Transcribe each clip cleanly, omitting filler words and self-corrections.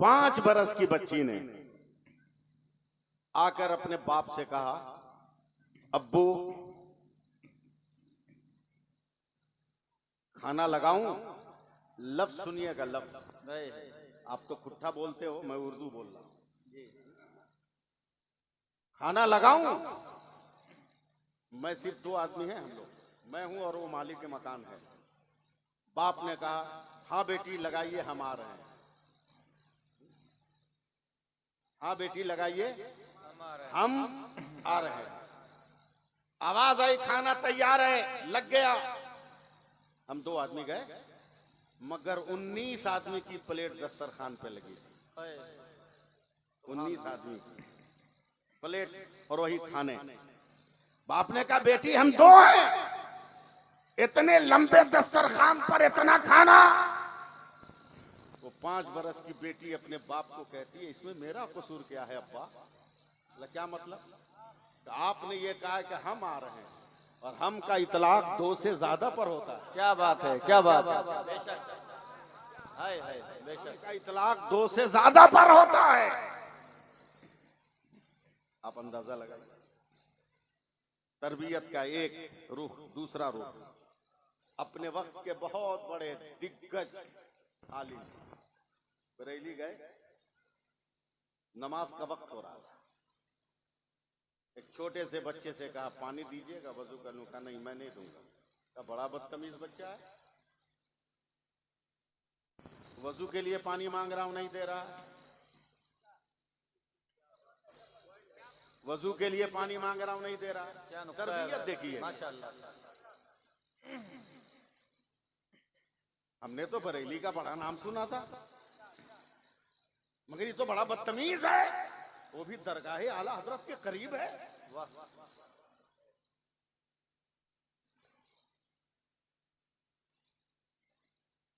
5 बरस की बच्ची ने आकर अपने बाप से कहा, अब्बू खाना लगाऊं? लफ्ज सुनिएगा, लफ्ज। आप तो खुट्टा बोलते हो, मैं उर्दू बोल रहा हूं। खाना लगाऊं? मैं सिर्फ 2 आदमी हैं हम लोग, मैं हूं और वो मालिक के मकान है। बाप ने कहा, हाँ बेटी लगाइए, हम आ रहे हैं। हाँ बेटी लगाइए, हम आ रहे हैं। आवाज आई, खाना तैयार है, लग गया। हम 2 आदमी गए, मगर 19 आदमी की प्लेट दस्तरखान पे लगी। 19 आदमी की प्लेट और वही खाने। बाप ने कहा, बेटी हम 2 हैं, इतने लंबे दस्तरखान पर इतना खाना। वो 5 बरस की बेटी अपने बाप को कहती है, इसमें मेरा कसूर क्या है अब्बा? क्या मतलब? तो आपने ये कहा कि हम आ रहे हैं, और हम का इतलाक 2 से ज्यादा पर होता है। क्या बात है, क्या बात है। बेशक बेशक का इतलाक 2 से ज्यादा पर होता है। आप अंदाजा लगाइए। तरबियत का एक रुख, दूसरा रुख। अपने वक्त के बहुत बड़े दिग्गज आलिम बरेली गए, नमाज का वक्त हो रहा था। एक छोटे से बच्चे से कहा, पानी दीजिएगा, वजू करने का। नहीं, मैं नहीं दूंगा। का बड़ा बदतमीज बच्चा है, वजू के लिए पानी मांग रहा हूं, नहीं दे रहा। वजू के लिए पानी मांग रहा हूं, नहीं दे रहा। तरबियत देखिए माशाल्लाह। हमने तो बरेली का बड़ा नाम सुना था, मगर ये तो बड़ा बदतमीज है। वो भी दरगाह आला हजरत के करीब है।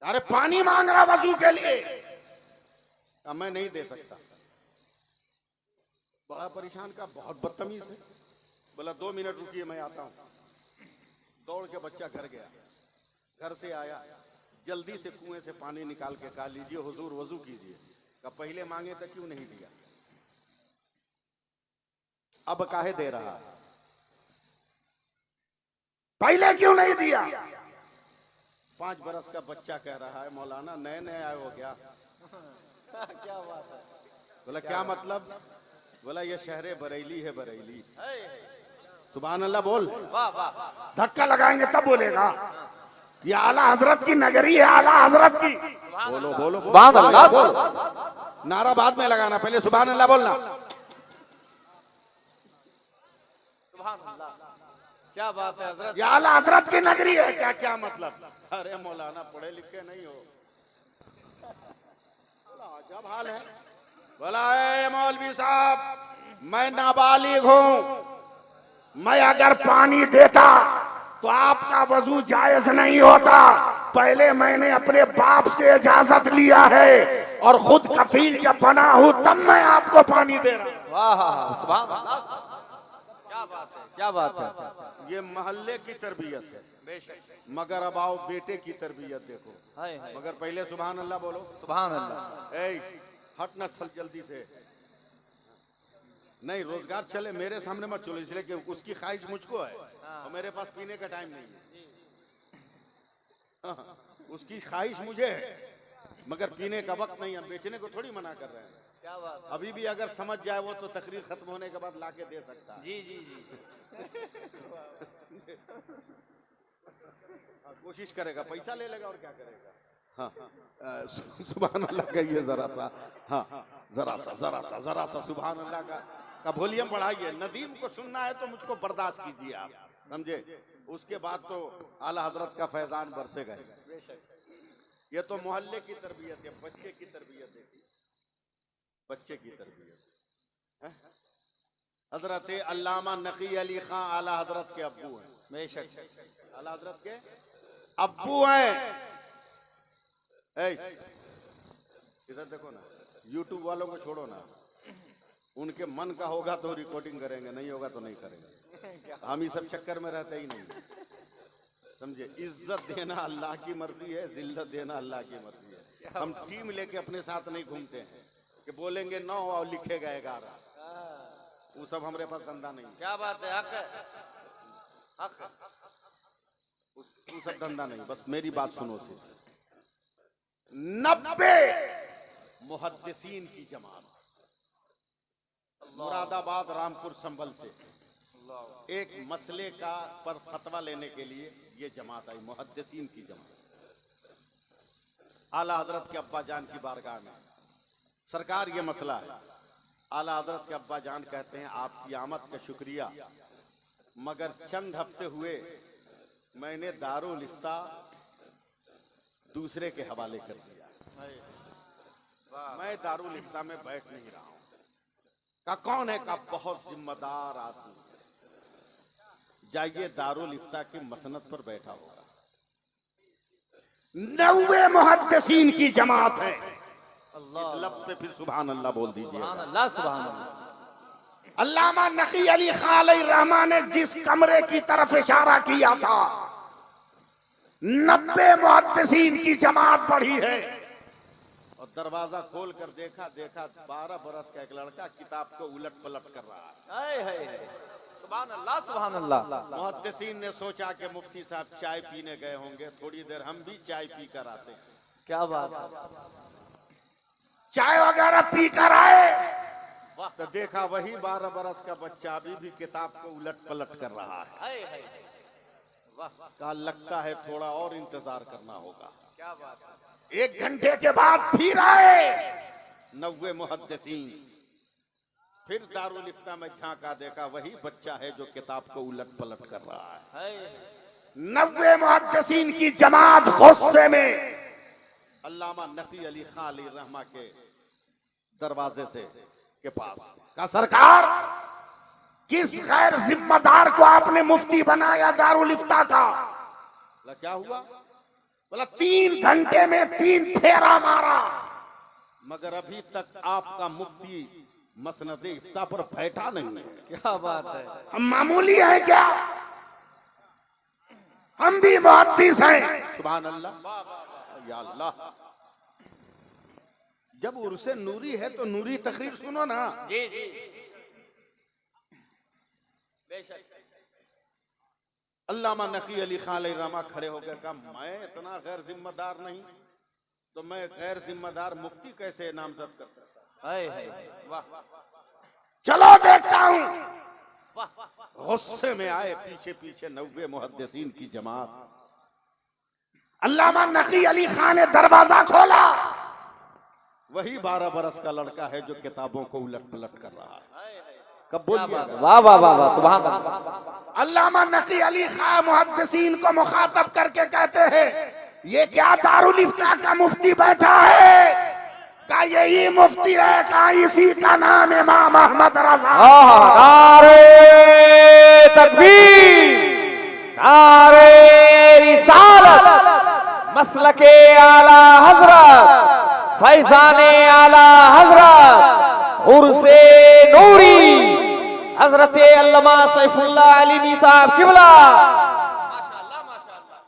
अरे पानी मांग रहा वजू के लिए, मैं नहीं दे सकता। बड़ा परेशान का, बहुत बदतमीज है। बोला 2 मिनट रुकिए, मैं आता हूं। दौड़ के बच्चा घर गया। घर से आया, जल्दी से कुएं से पानी निकाल के कहा, लीजिए हुजूर वजू कीजिए। का पहले मांगे तो क्यों नहीं दिया? अब काहे दे रहा? पहले क्यों नहीं दिया? 5 बरस का बच्चा कह रहा है, मौलाना नए नए आए हो क्या? क्या बात है। बोला क्या मतलब? बोला ये शहरे बरेली है, बरेली। सुभान अल्लाह बोल। वाह वाह। धक्का लगाएंगे तब बोलेगा। ये आला हजरत की नगरी है, आला हजरत की। बोलो बोलो सुभान अल्लाह बोल। नारा बाद में लगाना, पहले सुभान अल्लाह बोलना। सुभान अल्लाह। क्या बात है हजरत। ये आला हजरत की नगरी है। क्या क्या मतलब? अरे मौलाना पढ़े लिखे नहीं हो। अजब हाल है। बोला ए मौलवी साहब, मैं नाबालिग हूं, मैं अगर पानी देता तो आपका वजू जायज नहीं होता। पहले मैंने अपने बाप से इजाजत लिया है और खुद कफील जब बना हूं तब मैं आपको पानी दे रहा हूं। वाह सुभान अल्लाह। क्या बात है, क्या बात है। ये मोहल्ले की तरबियत है। बेशक। मगर अब आओ बेटे की तरबियत देखो। मगर पहले सुभान अल्लाह बोलो। सुभान अल्लाह। ए हट न चल जल्दी से। नहीं, रोजगार चले, मेरे सामने मत चलो, इसलिए कि उसकी ख्वाहिश मुझको है और मेरे पास पीने का टाइम नहीं है। उसकी ख्वाहिश मुझे है, मगर पीने का वक्त नहीं है। बेचने को थोड़ी मना कर रहे हैं। क्या बात। अभी भी अगर समझ जाए वो तो तकरीर खत्म होने के बाद लाके दे सकता है। जी जी जी। कोशिश करेगा, पैसा ले लेगा और क्या करेगा। हाँ, सुभान अल्लाह कहिए जरा सा। हाँ, जरा सा सुभान अल्लाह का वॉल्यूम बढ़ाइए। नदीम को सुनना है तो मुझको बर्दाश्त कीजिए आप, समझे। उसके बाद तो आला हजरत का फैजान बरसेगा। ये तो मोहल्ले की तरबियत है, बच्चे की तरबियत है। बच्चे की तरबियत। हजरत अल्लामा नकी अली खां आला हजरत के अब्बू हैं। बेशक। आला हजरत के अब्बू हैं। इधर देखो ना, यूट्यूब वालों को छोड़ो ना, उनके मन का होगा तो रिकॉर्डिंग करेंगे, नहीं होगा तो नहीं करेंगे। हम ही सब चक्कर में रहते ही नहीं। समझे, इज्जत देना अल्लाह की मर्जी है, जिल्लत देना अल्लाह की मर्जी है। हम टीम लेके अपने साथ नहीं घूमते हैं कि बोलेंगे 9 और लिखेगा 11, वो सब हमारे पास धंधा नहीं है। क्या बात है, हक है, हक है। वो सब धंधा नहीं, बस मेरी बात सुनो से। 90 मुहद्दिसीन की जमात मुरादाबाद रामपुर संभल से एक मसले का पर फतवा लेने के लिए ये जमात आई, मुहद्दिसीन की जमात। आला हजरत के अब्बा जान की बारगाह में, सरकार ये मसला है। आला हजरत के अब्बा जान कहते हैं आपकी आमद का शुक्रिया, मगर चंद हफ्ते हुए मैंने दारुल इफ्ता दूसरे के हवाले कर दिया, मैं दारुल इफ्ता में बैठ नहीं रहा हूं। का कौन है? का बहुत जिम्मेदार आदमी, जाइए दारुल इफ्ता की मसनद पर बैठा होगा। 90 मुहद्दिसीन की जमात है। इस लब पे फिर सुभान अल्लाह बोल दीजिए। अल्लाह सुभान अल्लाह। अल्लामा नकी अली खान अलैहिर्रहमान ने जिस कमरे की तरफ इशारा किया था, 90 मुहद्दिसीन की जमात बढ़ी है। और दरवाजा खोल कर देखा 12 बरस का एक लड़का किताब को उलट पलट कर रहा है। सुभान अल्लाह, सुभान अल्लाह। मुहद्दिसीन ने सोचा कि मुफ्ती साहब चाय पीने गए होंगे, थोड़ी देर हम भी चाय पी कर आते हैं। क्या बात है। चाय वगैरह पी कर आए तो देखा वही 12 बरस का बच्चा अभी भी किताब को उलट पलट कर रहा है। कहा लगता है थोड़ा और इंतजार करना होगा। क्या बात है। 1 घंटे के बाद फिर आए 90 मुहद्दिसीन, फिर दारुल इफ्ता में झांका, देखा वही बच्चा है जो किताब को उलट पलट कर रहा है। 90 मुहद्दिसीन की जमात गुस्से में अल्लामा नकी अली खान अलैहिर्रहमा के दरवाजे से के पास का, सरकार किस गैर जिम्मेदार को आपने मुफ्ती बनाया दारुल इफ्ता का? क्या हुआ? बोला 3 घंटे में 3 फेरा मारा, मगर अभी तक आपका मुफ्ती मसनद इफ्ता पर बैठा नहीं है। क्या बात है। हम मामूली है क्या? हम भी मुहद्दिस हैं। सुभान अल्लाह, या अल्लाह। जब उर्से नूरी है तो नूरी तकरीर सुनो ना। जी जी बेशक। अल्लामा नकी अली खान अलैहिर्रहमा खड़े होकर कहा, मैं इतना गैर जिम्मेदार नहीं तो मैं गैर जिम्मेदार मुफ्ती कैसे नामजद कर सकता? वाह। चलो देखता हूं। गुस्से में आए पीछे पीछे 90 मुहद्दिसीन की जमात। अल्लामा नकी अली खान ने दरवाजा खोला, वही 12 बरस का लड़का है जो किताबों को उलट पलट कर रहा है। कब बोलिए? वाह वाह वाह वाह, सुभान अल्लाह। अल्लामा नकी अली खान मुहद्दिसीन को मुखातब करके कहते हैं, ये क्या दारुल इफ्ता का मुफ्ती बैठा है? का यही मुफ्ती है? का इसी का नाम इमाम अहमद रजा? नारे तकबीर, नारे रिसालत, मसलके आला हजरत, फैजाने आला हजरत, उर्से नूरी हजरत अल्लामा सैफुल्लाह अलीमी साहब किबला। माशाअल्लाह माशाअल्लाह,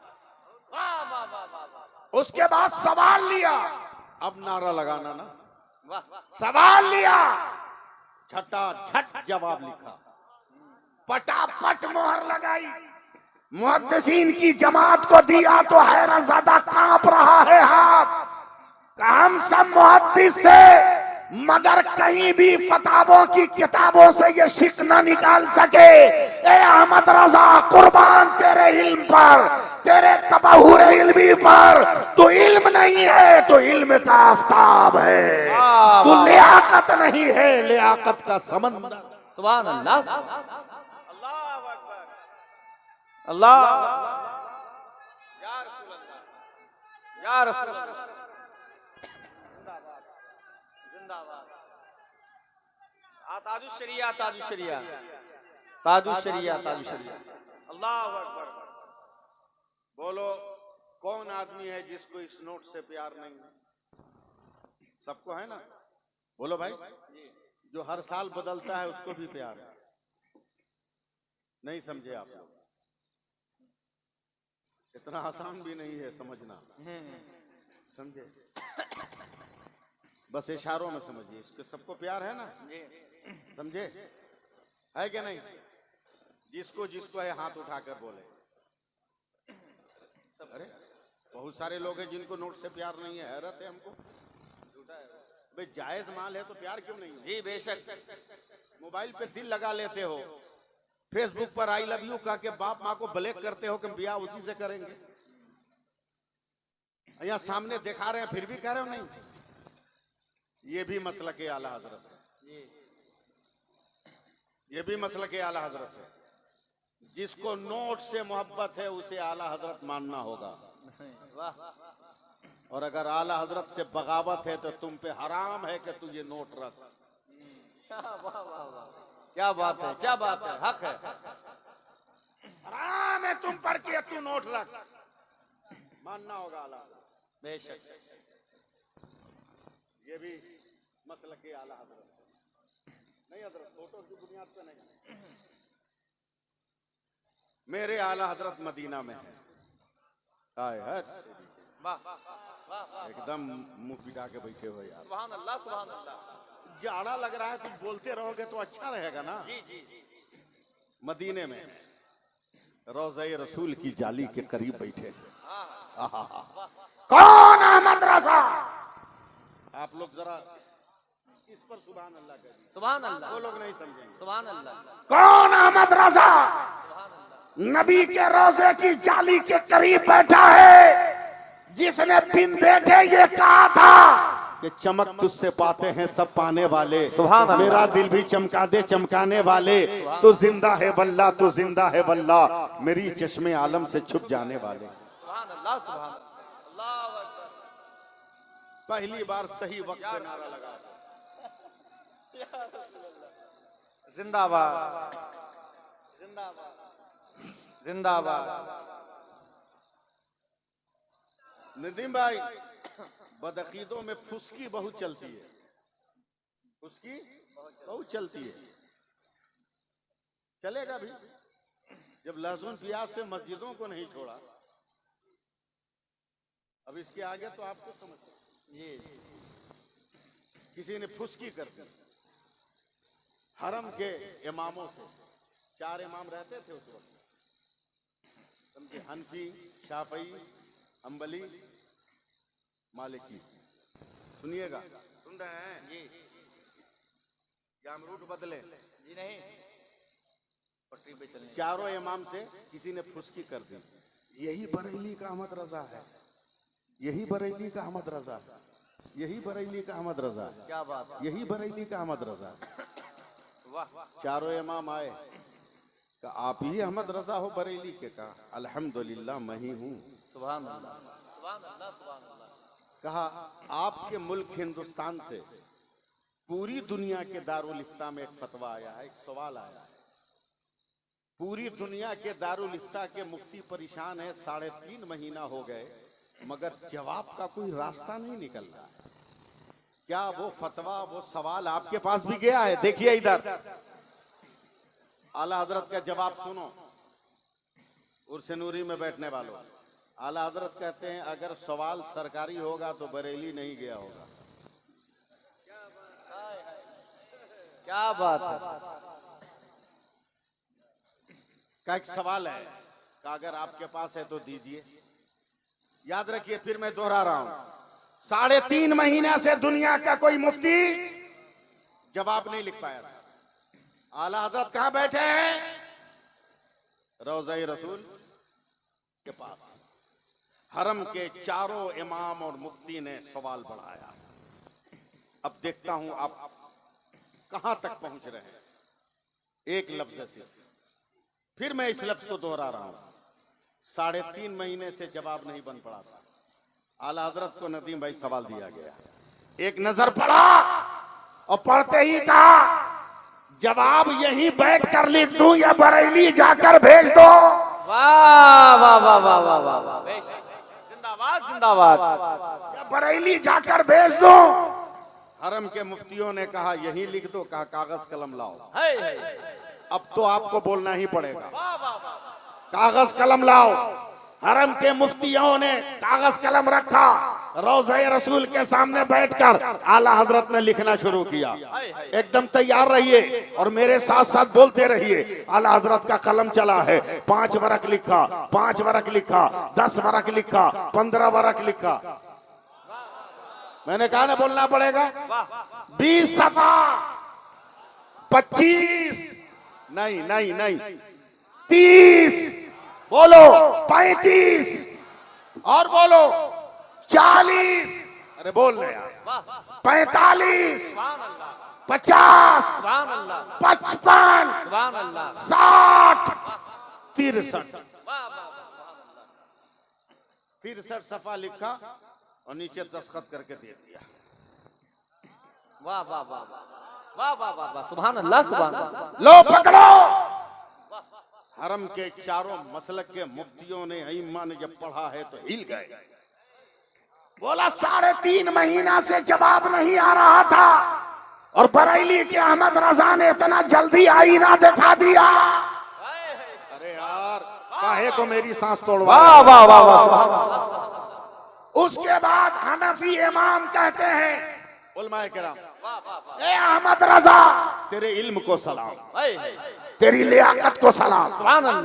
वाह वाह वाह। उसके बाद सवाल लिया, अब नारा लगाना ना, सवाल लिया, झटाझट जवाब लिखा, पटापट मोहर लगाई, मुहद्दिसीन की जमात को दिया तो हैरत ज़्यादा कांप रहा है हाथ। हम सब मुहद्दिस थे मगर कहीं भी फतावों की किताबों से ये शिक न निकाल सके। ए अहमद रजा, कुर्बान तेरे इल्म पर, तेरे तबहुर इल्मी पर। तू इल्म नहीं है, तो इल्म का आफताब है। तू लियाकत नहीं है, लियाकत का समंदर। सुभान अल्लाह, अल्लाह अकबर, अल्लाह, या रसूल अल्लाह, या रसूल अल्लाह, जिंदाबाद। ताजुश शरिया, ताजुश शरिया, ताजुश शरिया, ताजुश शरिया। अल्लाह अकबर। बोलो कौन आदमी है जिसको इस नोट से प्यार नहीं है? सबको है ना? बोलो भाई। जो हर साल बदलता है उसको भी प्यार है। नहीं समझे आप लोग? इतना आसान भी नहीं है समझना, समझे? बस इशारों में समझिए, इसके सबको प्यार है ना, समझे? है कि नहीं? जिसको जिसको है हाथ उठाकर बोले। अरे बहुत सारे लोग हैं जिनको नोट से प्यार नहीं है, हैरत है हमको। भाई जायज माल है तो प्यार क्यों नहीं है? जी बेशक। मोबाइल पे दिल लगा लेते हो, फेसबुक पर आई लव यू कह के बाप माँ को ब्लैक करते हो कि ब्याह उसी से करेंगे। यहाँ सामने दिखा रहे हैं फिर भी कह रहे हो नहीं। ये भी मसलक के आला हजरत है, ये भी मसलक के आला हजरत है। जिसको नोट से मोहब्बत है उसे आला हजरत मानना होगा। और अगर आला हजरत से बगावत है तो तुम पे हराम है कि तू ये नोट रख। क्या बात है, क्या बात है, हक है। हराम है तुम पर कि तू नोट रख, मानना होगा आला बेशक। ये भी मसलक के आला हजरत नहीं, हजरत फोटो की बुनियाद पे नहीं। मेरे आला हजरत मदीना में है, आए है एकदम मुंह पिटा के बैठे हो यार। सुभान अल्लाह, सुभान अल्लाह। जाड़ा लग रहा है, तुम बोलते रहोगे तो अच्छा रहेगा ना। जी जी जी। मदीने में रोज़े रसूल की जाली के करीब बैठे। कौन अहमद रजा? आप लोग जरा इस पर सुभान अल्लाह कहिए। सुभान अल्लाह। वो लोग नहीं समझेंगे। सुभान अल्लाह। कौन अहमद रजा नबी के रोजे की जाली के करीब बैठा है, जिसने बिन देखे ये कहा था कि चमक तुझसे पाते हैं सब पाने वाले। सुभान अल्लाह। मेरा दिल भी चमका दे चमकाने वाले। तू जिंदा है वल्लाह, तू जिंदा है वल्लाह, मेरी चश्मे आलम से छुप जाने वाले। सुभान अल्लाह, सुभान अल्लाह। पहली बार सही वक्त पे नारा लगा। जिंदाबाद, जिंदाबाद। नदीम भाई, बदअकीदों में फुस्की बहुत चलती है, फुस्की बहुत चलती है। चलेगा भी जब लहसुन प्याज से मस्जिदों को नहीं छोड़ा। अब इसके आगे तो आपको समझ ये किसी ने फुस्की कर दी हरम के इमामों से। 4 इमाम रहते थे उस वक्त, समझे? हनफी, शाफई, अंबली, मालिकी। सुनिएगा, सुन रहे हैं जी क्या हम रूट बदले? जी नहीं, पटरी पे चलने। चारों इमाम से किसी ने फुस्की कर दी। यही बरेली का अहमद रजा है, यही बरेली का अहमद रजा है, यही बरेली का अहमद रजा है, क्या बात है, यही बरेली का अहमद रजा है। वाह। चारों इमाम आए, कहा आप ही अहमद रजा हो बरेली के? कहा अल्हम्दुलिल्लाह मैं ही हूँ। सुभान अल्लाह, सुभान अल्लाह, सुभान अल्लाह। कहा आपके मुल्क हिंदुस्तान से पूरी दुनिया के दारुल इफ्ता में एक फतवा आया है, एक सवाल आया है। पूरी दुनिया के दारुल इफ्ता के मुफ्ती परेशान है, 3.5 महीना हो गए मगर जवाब का कोई रास्ता नहीं निकल रहा है। क्या वो फतवा, वो सवाल आपके पास भी गया है? देखिए इधर, आला हजरत का जवाब सुनो। उर्से नूरी में बैठने वालों, आला हजरत कहते हैं अगर सवाल सरकारी होगा तो बरेली नहीं गया होगा। क्या बात है। का एक सवाल है कि अगर आपके पास है तो दीजिए। याद रखिए, फिर मैं दोहरा रहा हूं, 3.5 महीना से दुनिया का कोई मुफ्ती जवाब नहीं लिख पाया था। आला हजरत कहां बैठे हैं? रोज़ा रसूल के पास। हरम के चारों इमाम और मुफ्ती ने सवाल बढ़ाया। अब देखता हूं आप कहां तक पहुंच रहे हैं। एक लफ्ज से फिर मैं इस लफ्ज को दोहरा रहा हूं, 3.5 महीने से जवाब नहीं बन पड़ा था। आला हजरत को नदीम भाई सवाल दिया गया, एक नजर पड़ा और पढ़ते ही कहा जवाब यहीं बैठ कर लिख दूं या बरेली जाकर भेज दो? वाह वाह वाह वाह वाह वाह वाह। जिंदाबाद, जिंदाबाद। या बरेली जाकर भेज दो? हरम के मुफ्तियों ने कहा यहीं लिख दो। कहा कागज कलम लाओ। अब तो आपको बोलना ही पड़ेगा, कागज कलम लाओ। हरम के मुफ्तियों ने कागज कलम रखा, रोज़े रसूल के सामने बैठकर आला हजरत ने लिखना शुरू किया। एकदम तैयार रहिए और मेरे साथ साथ बोलते रहिए। आला हजरत का कलम चला है, 5 वरक लिखा, 5 वरक लिखा, 10 वरक लिखा, 15 वरक लिखा। मैंने कहा ना बोलना पड़ेगा। 20 सफा, 25 नहीं नहीं नहीं 30, बोलो 35 और बोलो 40, अरे बोल रहे यार 45, 50, 55, 60, 63 सफा लिखा और नीचे दस्तखत करके दे दिया। वाह वाह वाह वाह वाह वाह वाह, सुभान अल्लाह सुभान अल्लाह। लो पकड़ो। हरम के चारों मसलक के मुफ्तियों ने, इमाम ने जब पढ़ा है तो हिल गए। बोला 3.5 महीना से जवाब नहीं आ रहा था और बरेली के अहमद रजा ने इतना जल्दी आईना दिखा दिया। अरे यार काहे को मेरी सांस तोड़वा। वाह वाह वाह वाह। उसके बाद हनफी इमाम कहते हैं, उलमाए किराम, ए अहमद रजा तेरे इल्म को सलाम, तेरी लियाकत को सलाम,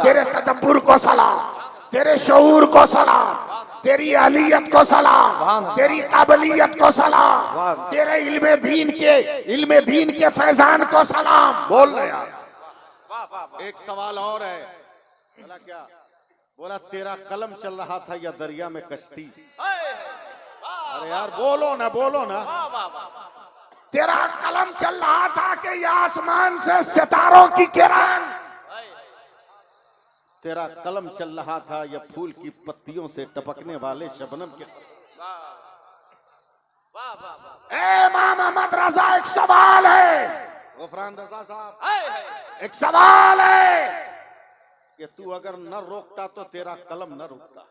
तेरे तदब्बुर को सलाम, तेरे शऊर को सलाम, तेरी अहलियत को सलाम, तेरी काबिलियत को सलाम, तेरे इल्मे दीन के फैजान को सलाम। बोल रहे यार। एक सवाल और है। बोला क्या? बोला तेरा कलम चल रहा था या दरिया में कश्ती? अरे यार बोलो ना बोलो ना। तेरा कलम चल रहा था कि या आसमान से सितारों की किरण? तेरा कलम चल रहा था या फूल की पत्तियों से टपकने वाले शबनम के? इमाम अहमद रजा एक सवाल है, गुफरान रजा साहब एक सवाल है कि तू अगर न रोकता तो तेरा कलम न रुकता,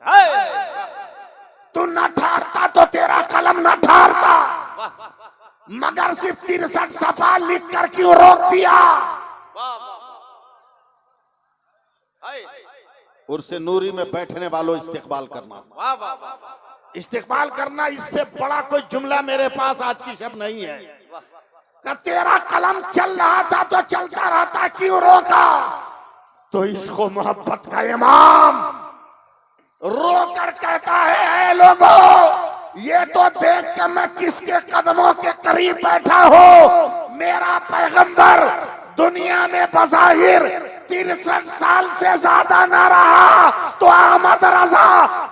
तू न ठारता तो तेरा कलम न ठारता, मगर सिर्फ 63 सफा लिख कर क्यों रोक दिया? उर्से नूरी में बैठने वालों इस्तेकबाल करना, इस्तेकबाल करना, इससे बड़ा कोई जुमला मेरे पास आज की शब्द नहीं है। कि तेरा कलम चल रहा था तो चलता रहता, क्यों रोका? तो इसको मोहब्बत का इमाम रोकर कहता है, लोगों ये तो देख के मैं किसके कदमों के करीब बैठा हूँ। मेरा पैगंबर दुनिया में बज़ाहिर 63 साल से ज्यादा न रहा, तो अहमद रजा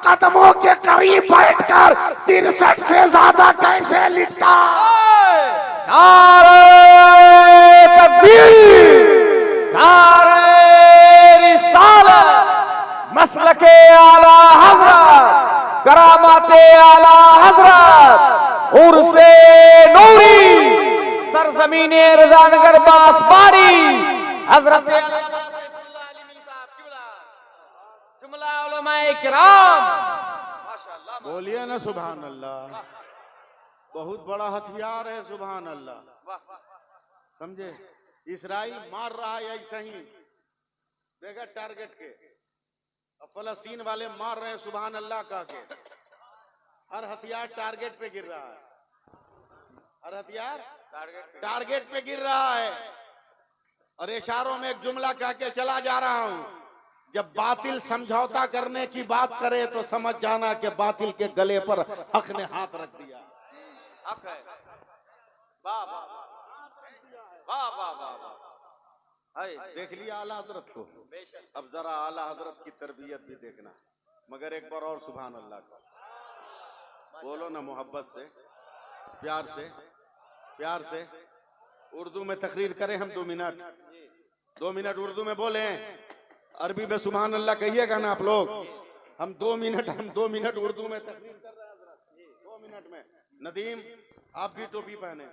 कदमों के करीब बैठकर 63 से ज्यादा कैसे लिखता? नारे तकबीर, नारे रिसालत, मसलके आला हजरत, करामाते आला हजरत, उर्से नूरी, सरजमीने रजानगर बांसबाड़ी, हजरत जुमला उलमाए किराम। माशाअल्लाह, बोलिए ना सुभान अल्लाह। बहुत बड़ा हथियार है सुभान अल्लाह, समझे? इसराइल मार रहा है ऐसा ही देखा टारगेट के, अब फलस्तीन वाले मार रहे हैं सुभान अल्लाह का के। हर हथियार टारगेट पे गिर रहा है, हर हथियार टारगेट पे गिर रहा है। और इशारों में एक जुमला कह के चला जा रहा हूं, जब बातिल समझौता करने की बात करे तो समझ जाना कि बातिल के गले पर हक ने हाथ रख दिया। हक है। वाह वाह वाह वाह वाह। देख लिया आला हजरत को, अब जरा आला हजरत की तरबियत भी देखना। मगर एक बार और सुभान अल्लाह का बोलो ना, मोहब्बत से, प्यार से, प्यार से। उर्दू में तकरीर करें हम 2 मिनट, 2 मिनट उर्दू में बोले, अरबी में सुभान अल्लाह कहिएगा ना आप लोग। हम 2 मिनट उर्दू में तकरीर कर रहे हैं 2 मिनट में। नदीम आप भी टोपी पहने,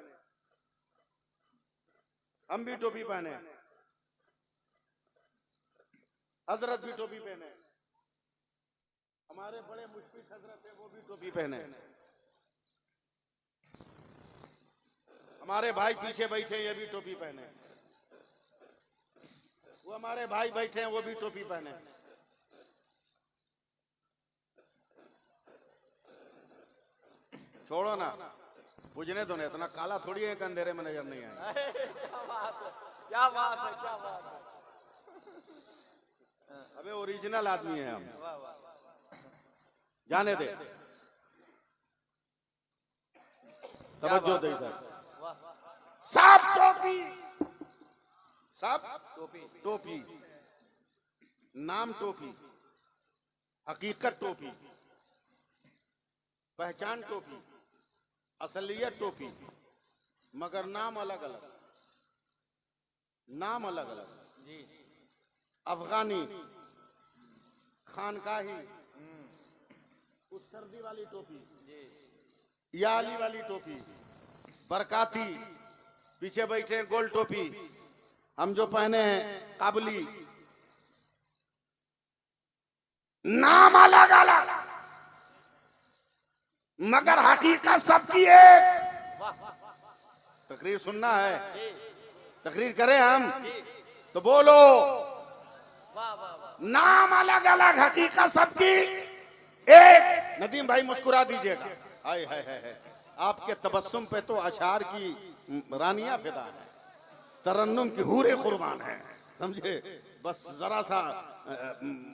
हम भी टोपी पहने, हजरत भी टोपी पहने, हमारे बड़े मुश्किल हजरत है वो भी टोपी पहने, हमारे भाई पीछे बैठे ये भी टोपी पहने, वो हमारे भाई बैठे हैं वो भी टोपी पहने। छोड़ो ना, बुझने दो ना, इतना काला थोड़ी है कि अंधेरे में नजर नहीं आए। क्या बात है, क्या बात है। अबे ओरिजिनल आदमी है हम, जाने दे, तवज्जो दे इधर। साफ टोपी, साफ टोपी, नाम टोपी, हकीकत टोपी, पहचान टोपी, असलियत टोपी, मगर नाम अलग अलग, नाम अलग अलग। जी अफगानी, खानकाही, उस सर्दी वाली टोपी, याली वाली टोपी, बरकाती, पीछे बैठे हैं गोल टोपी, हम जो पहने हैं काबुली, नाम अलग अलग मगर हकीकत सबकी एक। तकरीर सुनना है, तकरीर करें हम तो बोलो। नाम अलग अलग, हकीकत सबकी एक। नदीम भाई मुस्कुरा दीजिएगा। हाय हाय हाय, आपके तबस्सुम पे तो अशार की रानियां फिदा है, तरन्नुम की हूरे कुर्बान है, समझे। बस जरा सा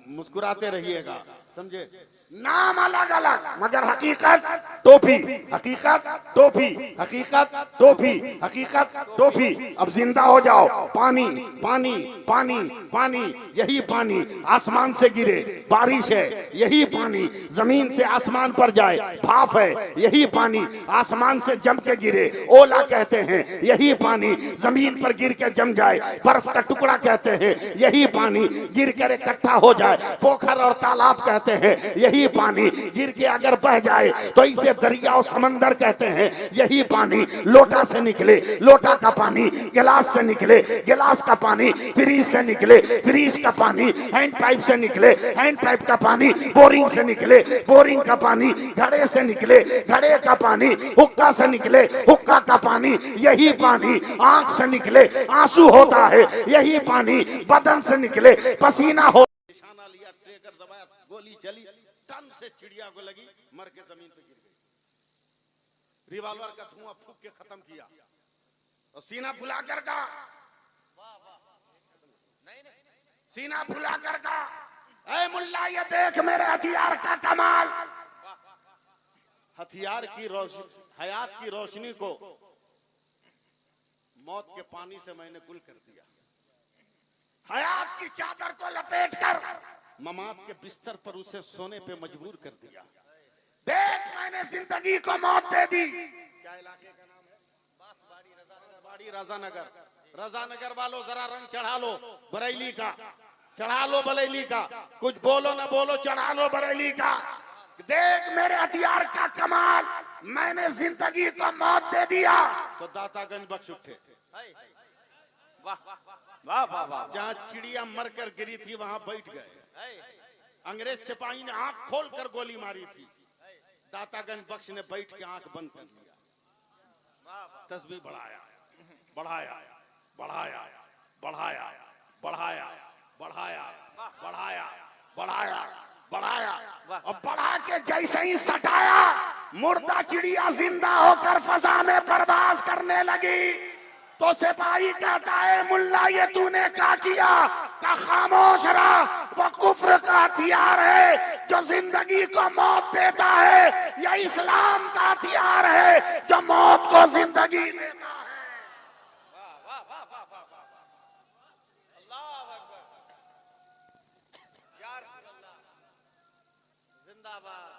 मुस्कुराते रहिएगा, समझे। नाम अलग अलग मगर हकीकत टोपी, हकीकत टोपी, हकीकत टोपी, हकीकत टोपी। अब जिंदा हो जाओ। पानी पानी पानी पानी, यही पानी आसमान से गिरे बारिश है, यही पानी जमीन से आसमान पर जाए भाप है, यही पानी आसमान से जम के गिरे ओला कहते हैं, यही पानी जमीन पर गिर के जम जाए बर्फ का टुकड़ा कहते हैं, यही पानी गिर कर इकट्ठा हो जाए पोखर और तालाब कहते हैं, यही पानी गिर के अगर बह जाए तो इसे दरिया और समंदर कहते हैं, यही पानी लोटा से निकले, लोटा का पानी गिलास से निकले, गिलास का पानी फ्रीज से निकले, फ्रीज का पानी हैंड पाइप से निकले, हैंड पाइप का पानी बोरिंग से निकले, बोरिंग का पानी घड़े से निकले, घड़े का पानी हुक्का से निकले, हुक्का का पानी, यही पानी आंख से निकले आंसू होता है, यही पानी बदन से निकले पसीना हो। निशाना लिया, ट्रेगर दबाया, गोली चली, टन से चिड़िया को लगी, मर के जमीन पे गिर गई। रिवॉल्वर का धुआं फूंक के खत्म किया और सीना फुला कर का, सीना फुला कर का, ऐ मुल्ला ये देख मेरे हथियार का कमाल। हथियार की रोशनी, हयात की रोशनी को मौत के पानी से मैंने गुल कर दिया, हयात की चादर को लपेटकर ममात के बिस्तर पर उसे सोने पे मजबूर कर दिया। देख मैंने जिंदगी को मौत दे दी। क्या इलाके का नाम है? बाड़ी रजानगर। रजानगर वालों जरा रंग चढ़ा लो बरेली का, चढ़ा लो बरेली का, कुछ बोलो ना बोलो, चढ़ा लो बरेली का। देख मेरे हथियार का कमाल, मैंने जिंदगी को मौत दे दिया। तो दातागंज बख्श उठे। वाह वाह वाह। जहाँ चिड़िया मरकर गिरी थी वहां बैठ गए। अंग्रेज सिपाही ने आंख खोलकर गोली मारी थी, दातागंज बख्श ने बैठ के आंख बंद कर लिया, तस्बीह बढ़ाया बढ़ाया बढ़ाया बढ़ाया बढ़ाया बढ़ाया बढ़ाया बढ़ाया बढ़ाया और बढ़ा के जैसे ही सटाया, मुर्दा चिड़िया जिंदा होकर फजा में परवाज करने लगी। तो सिपाही कहता है मुल्ला ये तूने क्या किया? का खामोश रहा, वो कुफ्र का हथियार है जो जिंदगी को मौत देता है, या इस्लाम का हथियार है जो मौत को जिंदगी देता है। जिंदाबाद।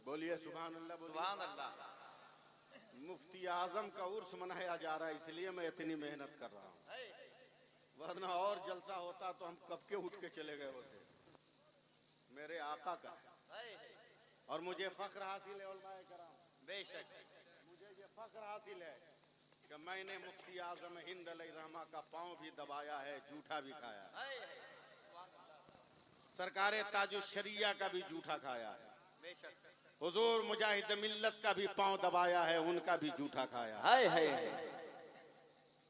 बोलिए सुभान अल्लाह, सुभान अल्लाह। मुफ्ती आजम का उर्स मनाया जा रहा है, इसलिए मैं इतनी मेहनत कर रहा हूँ, वरना और जलसा होता तो हम कब के उठ के चले गए होते। मेरे आका का और मुझे फख्र हासिल है, उलमाए कराम, बेशक मुझे ये फख्र हासिल है कि मैंने मुफ्ती आजम हिंद अलैहिर्रहमा का पांव भी दबाया है, जूठा भी खाया, सरकारे ताजुश शरिया का भी जूठा खाया है, हुजूर मुजाहिद मिल्लत का भी पांव दबाया है, उनका भी जूठा खाया। हाय हाय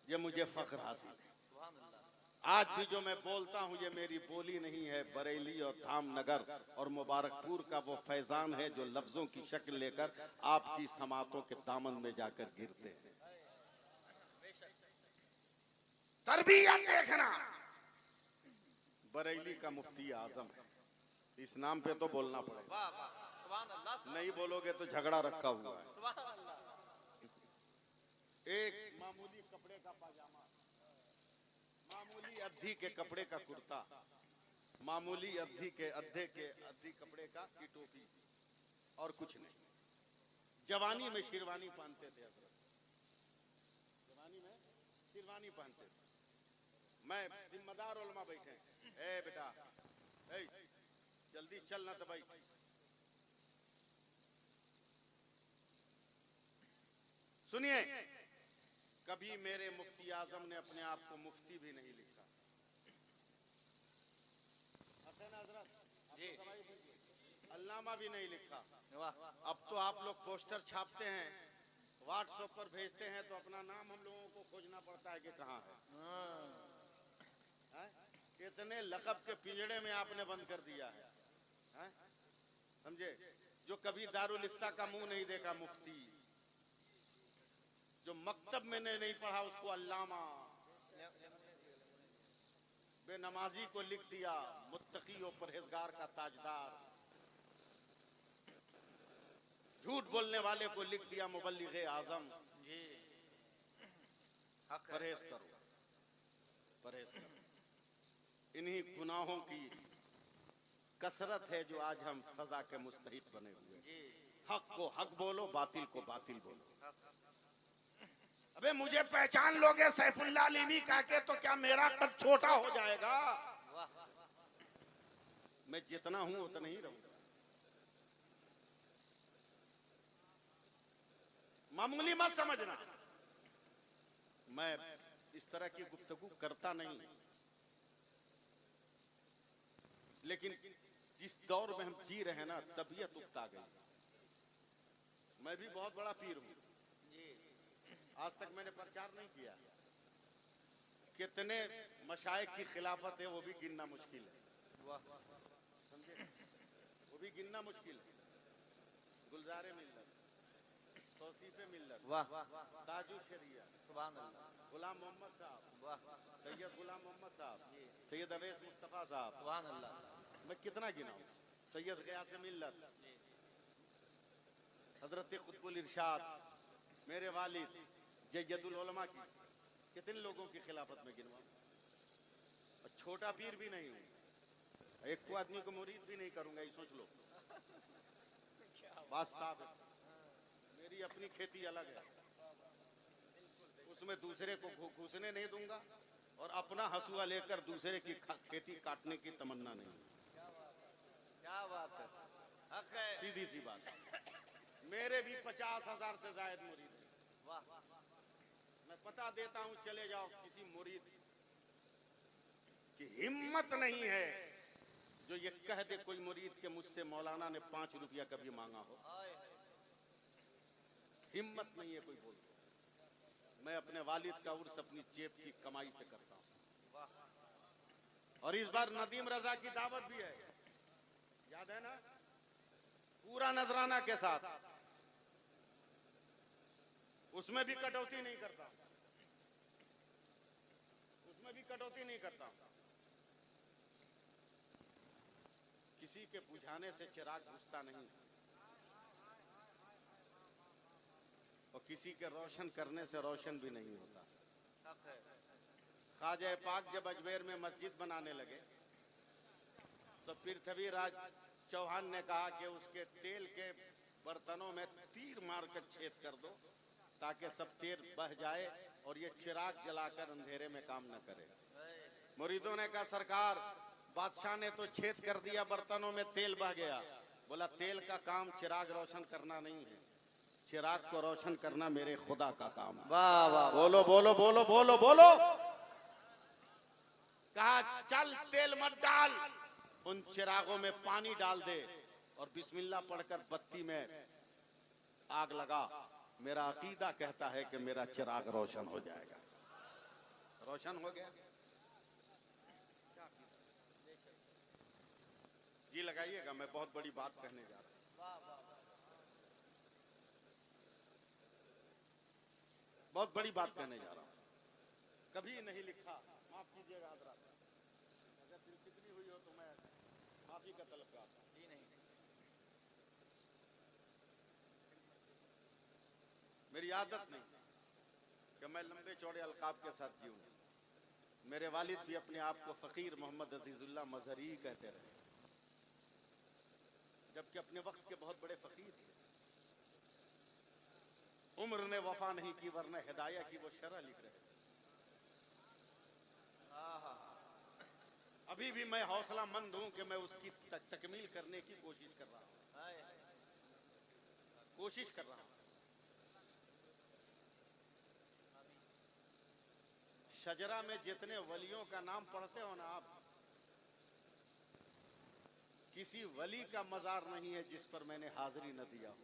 ये मुझे फख्र हासिल है। आज भी जो मैं बोलता हूँ ये मेरी बोली नहीं है, बरेली और धामनगर और मुबारकपुर का वो फैजान है जो लफ्जों की शक्ल लेकर आपकी समातों के दामन में जाकर गिरते हैं। तरबियत देखना, बरेली का मुफ्ती आजम है, इस नाम पे तो बोलना पड़ेगा, नहीं बोलोगे तो झगड़ा रखा हुआ है। एक मामूली कपड़े का पाजामा, मामूली अद्धी के कपड़े का कुर्ता, मामूली अद्धी कपड़े का की टोपी और कुछ नहीं। जवानी में शेरवानी पहनते थे हजरत, जवानी में शेरवानी पहनते थे। मैं जिम्मेदार उलमा बैठे, ए बेटा ए जल्दी चल ना तो भाई। सुनिए, कभी मेरे मुफ्ती आजम ने अपने आप को मुफ्ती भी नहीं लिखा। अल्लामा भी नहीं लिखा। अब तो आप लोग पोस्टर छापते हैं, व्हाट्सएप पर भेजते हैं, तो अपना नाम हम लोगों को खोजना पड़ता है कि कहाँ है। कितने लक़ब के पिंजड़े में आपने बंद कर दिया है, समझे। जो कभी दारुल इफ्ता का मुंह नहीं देखा मुफ्ती, जो मकतब में नहीं पढ़ा उसको अल्लामा, बेनमाजी को लिख दिया मुत्तकी और परहेजगार का ताजदार, झूठ बोलने वाले को लिख दिया मुबल्लिग़े आजम। परहेज करो, परहेज करो। इन्हीं गुनाहों की कसरत है जो आज हम सजा के मुस्तहिक बने हुए। हक को हक बोलो, बातिल को बातिल बोलो। अबे मुझे पहचान लोगे सैफुल्लाह अलीमी कह के तो क्या मेरा कद छोटा हो जाएगा? मैं जितना हूं उतना ही रहूंगा। मामूली मत समझना, मैं इस तरह की गुफ्तगू करता नहीं, लेकिन जिस दौर में हम जी रहे हैं ना, तबीयत उकता गई। मैं भी बहुत बड़ा पीर हूं, आज तक मैंने प्रचार नहीं किया। कितने मशाइख की खिलाफत है वो भी गिनना मुश्किल है, समझे, वो भी गिनना मुश्किल है। गुलजारे मिल्लत, तौसीफे मिल्लत, ताजु शरिया, गुलाम मोहम्मद साहब, सैयद गुलाम मोहम्मद साहब, सैयद अवैस मुस्तफा साहब, मैं कितना गिनाऊं। सैयद गयास मिल्लत, हजरत कुतुबुल इरशाद, मेरे वालिद जयदुल उलमा की कितने लोगों की खिलाफत में गिनवाऊं। और छोटा पीर भी नहीं हूं, एक को आदमी को मुरीद भी नहीं करूंगा, ये सोच लो। बात साफ है, मेरी अपनी खेती अलग है, उसमें दूसरे को घुसने नहीं दूंगा और अपना हसुआ लेकर दूसरे की खेती काटने की तमन्ना नहीं। क्या बात है, सीधी सी बात। मेरे भी 50,000 से ज्यादा मुरीद हैं। मैं पता देता हूं, चले जाओ, किसी मुरीद की हिम्मत नहीं है जो ये कह दे कोई मुरीद के मुझसे मौलाना ने 5 रुपया कभी मांगा हो। हिम्मत नहीं है कोई बोल। मैं अपने वालिद का उर्स अपनी जेब की कमाई से करता हूं। और इस बार नदीम रजा की दावत भी है, याद है ना, पूरा नजराना के साथ, उसमें भी कटौती नहीं करता, उसमें भी कटौती नहीं करता। किसी के बुझाने से चिराग बुझता नहीं और किसी के रोशन करने से रोशन भी नहीं होता। ख्वाजा पाक जब अजमेर में मस्जिद बनाने लगे तो पृथ्वीराज चौहान ने कहा कि उसके तेल के बर्तनों में तीर मारकर छेद कर दो ताकि सब तेल बह जाए और ये चिराग जलाकर अंधेरे में काम न करे। मुरीदों ने कहा सरकार, बादशाह ने तो छेद कर दिया, बर्तनों में तेल बह गया। बोला तेल का काम चिराग रोशन करना नहीं है, चिराग को रोशन करना मेरे खुदा का काम है। वाह वाह, बोलो बोलो बोलो बोलो बोलो। कहा चल तेल मत डाल, उन चिरागों में पानी डाल दे, और बिस्मिल्लाह पढ़कर बत्ती में आग लगा, मेरा अकीदा कहता है कि मेरा चिराग रोशन हो जाएगा। रोशन हो गया। जी लगाइएगा, मैं बहुत बड़ी बात कहने जा रहा हूं। बहुत बड़ी बात कहने जा रहा हूं। कभी नहीं लिखा, माफ कीजिएगा हजरात, अगर दिल कितनी हुई हो तो मैं माफी का तलबगार जी नहीं। मेरी आदत नहीं कि मैं लंबे चौड़े अलकाब के साथ जीऊं। मेरे वालिद भी अपने आप को फकीर मोहम्मद अजीजुल्लाह मजहरी कहते रहे, जबकि अपने वक्त के बहुत बड़े फकीर थे। उम्र ने वफा नहीं की वरना हिदाया की वो शरह लिख रहे थे। अभी भी मैं हौसला मंद हूं कि मैं उसकी तकमील करने की कोशिश कर रहा हूं। कोशिश कर रहा हूं। शजरा में जितने वलियों का नाम पढ़ते हो ना आप, किसी वली का मजार नहीं है जिस पर मैंने हाजिरी न दिया हो।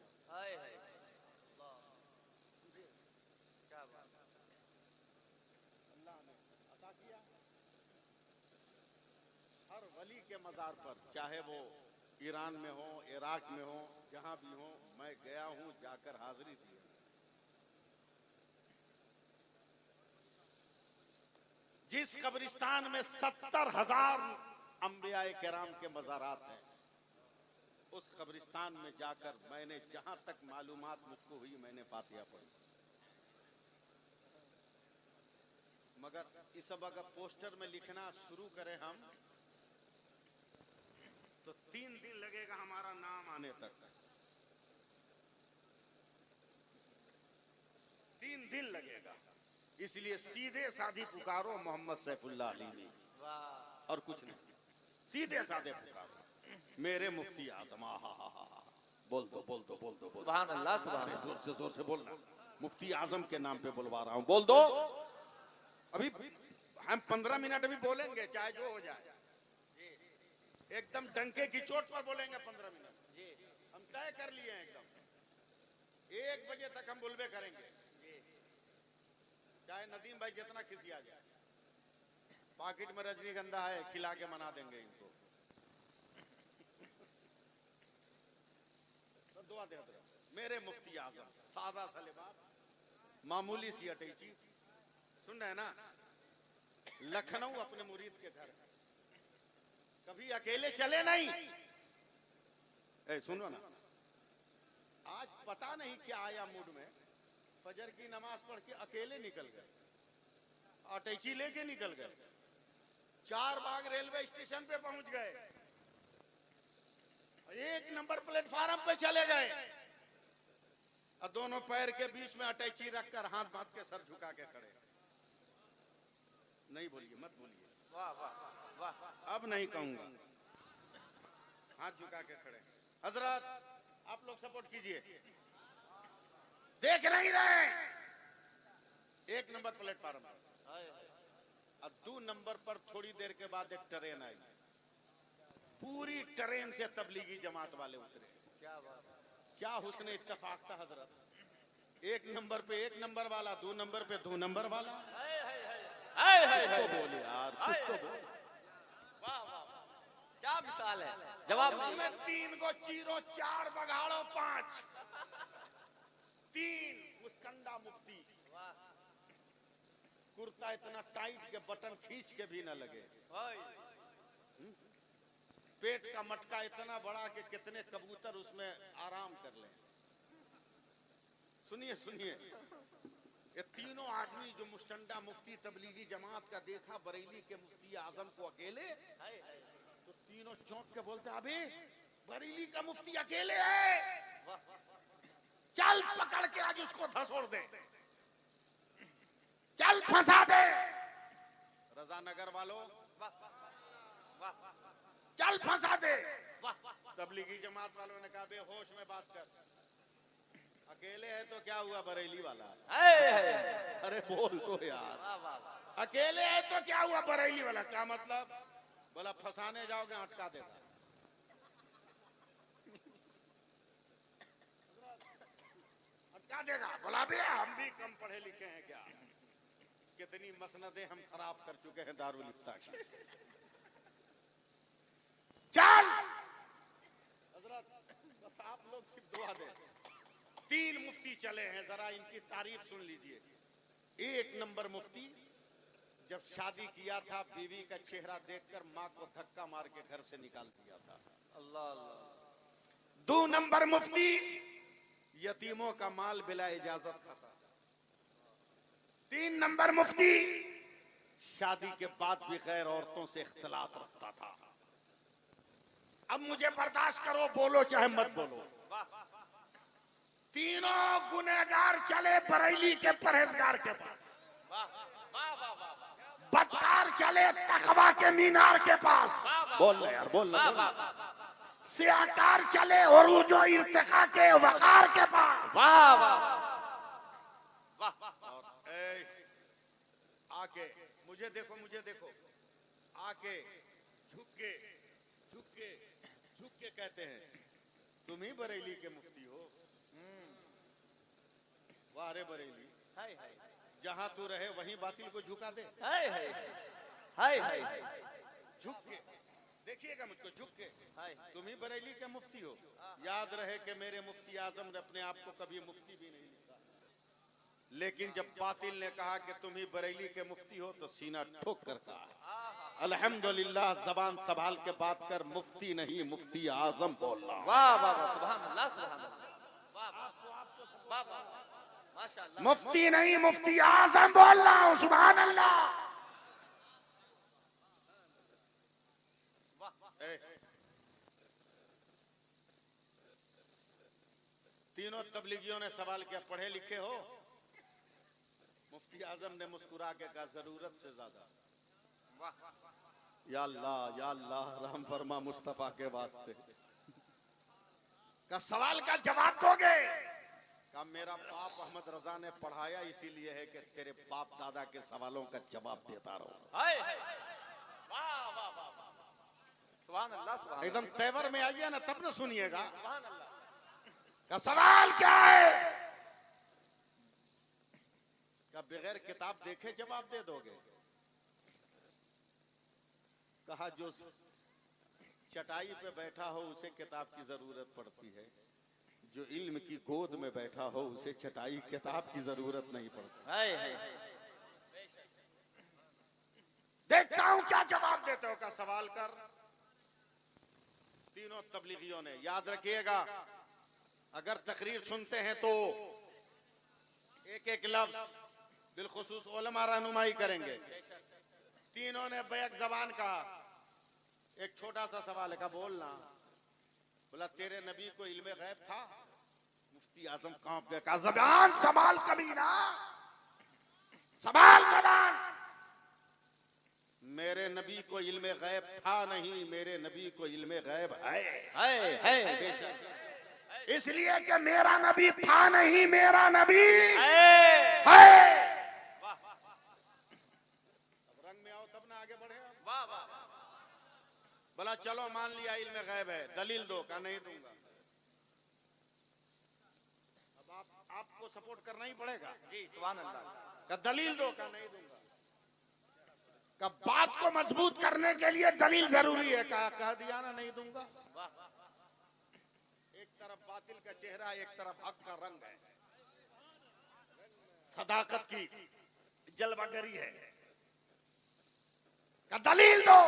क्या बात, अल्लाह ने अता किया। हर वली के मजार पर, चाहे वो ईरान में हो, इराक में हो, जहां भी हो, मैं गया हूं, जाकर हाजिरी दी। जिस कब्रिस्तान में 70,000 अंबियाए किराम के मज़ारात हैं, उस कब्रिस्तान में जाकर मैंने जहां तक मालूमात मुझको हुई, मैंने फातिहा पढ़ी। मगर इस सब अगर पोस्टर में लिखना शुरू करें हम तो 3 दिन लगेगा हमारा नाम आने तक। 3 दिन लगेगा। इसलिए सीधे साधी पुकारो मोहम्मद सैफुल्लाह अली, और कुछ नहीं। सीधे साधे पुकारो मेरे मुफ्ती आजम। बोल दो बोल दो बोल दो, सुभान अल्लाह, सुभान अल्लाह। जोर से बोलना। मुफ्ती आजम के नाम पे बुलवा रहा हूं, बोल दो। अभी हम 15 मिनट अभी बोलेंगे, चाहे जो हो जाए, एकदम डंके की चोट पर बोलेंगे 15 मिनट। हम तय कर लिए हैं एकदम 1 बजे तक हम बुलबे करेंगे, चाहे नदीम भाई जितना किसी आ जाए। पॉकेट में रजनीगंधा है, खिला के मना देंगे इनको। तो दुआ दे दो मेरे मुफ्ती आजम। सादा सा लिबास, मामूली सी अटैची। सुन रहे हैं ना? लखनऊ अपने मुरीद के घर, कभी अकेले चले नहीं। सुनो ना, आज पता नहीं क्या आया मूड में, फजर की नमाज पढ़ के अकेले निकल गए, अटैची लेके निकल गए, 4 बाग रेलवे स्टेशन पे पहुंच गए, 1 नंबर प्लेटफार्म पे चले गए, और दोनों पैर के बीच में अटैची रखकर हाथ बांध के सर झुका के खड़े। नहीं बोलिए, मत बोलिए, वाह वाह वाह, अब नहीं कहूंगा। हाथ झुका के खड़े। हजरत आप लोग सपोर्ट कीजिए, देख नहीं रहे। 1 नंबर प्लेटफार्म पर, अब 2 नंबर पर थोड़ी देर के बाद एक ट्रेन आई। पूरी ट्रेन से तबलीगी जमात वाले उतरे। क्या बात, क्या हुस्न इत्तेफाक था हजरत। 1 नंबर पे 1 नंबर वाला, 2 नंबर पे 2 नंबर वाला। तो बोले यार, कुछ तो बोले। वाह वाह, क्या मिसाल है। जवाब में 3 को चीरो, 4 बघाड़ो, 5 3 मुस्कंदा मुफ्ती। कुर्ता इतना टाइट के बटन खींच के भी न लगे। पेट का मटका इतना बड़ा कि कितने कबूतर उसमें आराम कर लें। सुनिए सुनिए, ये तीनों आदमी जो मुस्टंडा मुफ्ती तबलीगी जमात का देखा बरेली के मुफ्ती आजम को अकेले, तो तीनों चौंक के बोलते, अभी बरेली का मुफ्ती अकेले है, चल पकड़ के आज उसको धसोड़ दे, चल फंसा दे। रजा नगर वालों, चल फंसा दे। तबलीगी जमात वालों ने कहा, बेहोश में बात कर, अकेले है तो क्या हुआ, बरेली वाला। अरे बोल तो यार, अकेले है तो क्या हुआ, बरेली वाला। क्या मतलब? बोला फंसाने जाओगे, अटका देगा। क्या देगा? बोला बे हम भी कम पढ़े लिखे हैं क्या? कितनी मसनदें हम खराब कर चुके हैं दारुल इफ्ता की। चल हजरत, बस आप लोग सिर्फ दुआ दें। 3 मुफ्ती चले हैं, जरा इनकी तारीफ सुन लीजिए। 1 नंबर मुफ्ती जब शादी किया था बीवी का चेहरा देखकर माँ को धक्का मार के घर से निकाल दिया था। अल्लाह अल्लाह। 2 नंबर मुफ्ती यतीमों का माल बिला इजाजत खाता। 3 नंबर मुफ्ती शादी के बाद भी गैर औरतों से इख्तिलाफ रखता था। अब मुझे बर्दाश्त करो, बोलो चाहे मत बोलो। तीनों गुनहगार चले बरेली के परहेजगार के पास, बदकार चले तकवा के मीनार के पास, बोल यार बोल, सियाकार चले उरूजो इर्तिका के वकार के पास। वाह वाह आके मुझे देखो, मुझे देखो, आके झुक के झुक के झुक के कहते हैं तुम ही बरेली के मुफ्ती हो। वाह रे बरेली, हाय हाय जहां तू रहे वहीं बातिल को झुका दे। हाय हाय हाय हाय झुक के देखिएगा मुझको, झुक के। हाय तुम ही बरेली के मुफ्ती हो। याद रहे कि मेरे मुफ्ती आजम ने अपने आप को कभी मुफ्ती भी नहीं लिखा, लेकिन जब बातिल ने कहा कि तुम ही बरेली के मुफ्ती हो तो सीना ठोक कर कहा अल्हम्दुलिल्लाह, जबान संभाल के बात कर, मुफ्ती नहीं मुफ्ती आजम बोलना। वाह वाह वाह, सुभान अल्लाह सुभान अल्लाह, वाह वाह वाह, माशाअल्लाह। मुफ्ती नहीं मुफ्ती आजम बोल रहा हूं, सुभान अल्लाह। तीनों तबलीगियों ने सवाल किया पढ़े लिखे हो? मुफ्ती आजम ने मुस्कुरा के कहा जरूरत से ज्यादा। या अल्लाह राम फरमा मुस्तफा के वास्ते। का सवाल का जवाब दोगे? का मेरा बाप अहमद रजा ने पढ़ाया, इसीलिए है कि तेरे बाप दादा के सवालों का जवाब देता रहो। हाय वाह वाह वाह, सुभान अल्लाह सुभान, एकदम तेवर में आइए ना, तब न सुनिएगा। सुभान अल्लाह। का सवाल क्या है? का बगैर किताब देखे जवाब दे दोगे? कहा जो चटाई पे बैठा हो उसे किताब की जरूरत पड़ती है, जो इल्म की गोद में बैठा हो उसे चटाई किताब की जरूरत नहीं पड़ती। हाय हाय, देखता हूं क्या जवाब देते हो। का सवाल कर। तीनों तबलीगियों ने, याद रखिएगा अगर तकरीर सुनते हैं तो एक एक लफ्ज बिलखुसूस उलमा रहनुमाई करेंगे। तीनों ने बैक जबान कहा। एक छोटा सा सवाल है, का बोलना। बोला तेरे नबी को इल्मे गैब था? मुफ्ती आजम कांप गया। कहा जबान सवाल कमीना, सवाल जबान। मेरे नबी को इल्मे गैब था नहीं, मेरे नबी को इल्मे गैब है। बेशक, इसलिए कि मेरा नबी था नहीं, मेरा नबी है। रंग में आओ तब ना आगे बढ़े। वाह वाह, बोला चलो मान लिया इल्मे गैब है, दलील दो। का नहीं दूंगा। अब आपको सपोर्ट करना ही पड़ेगा। जी सुभान अल्लाह। का दलील दो। का नहीं दूंगा। का बात को मजबूत करने के लिए दलील जरूरी है। कह दिया ना नहीं दूंगा। एक तरफ बातिल का चेहरा, एक तरफ हक का रंग है, सदाकत की जलवागरी है। का दलील दो।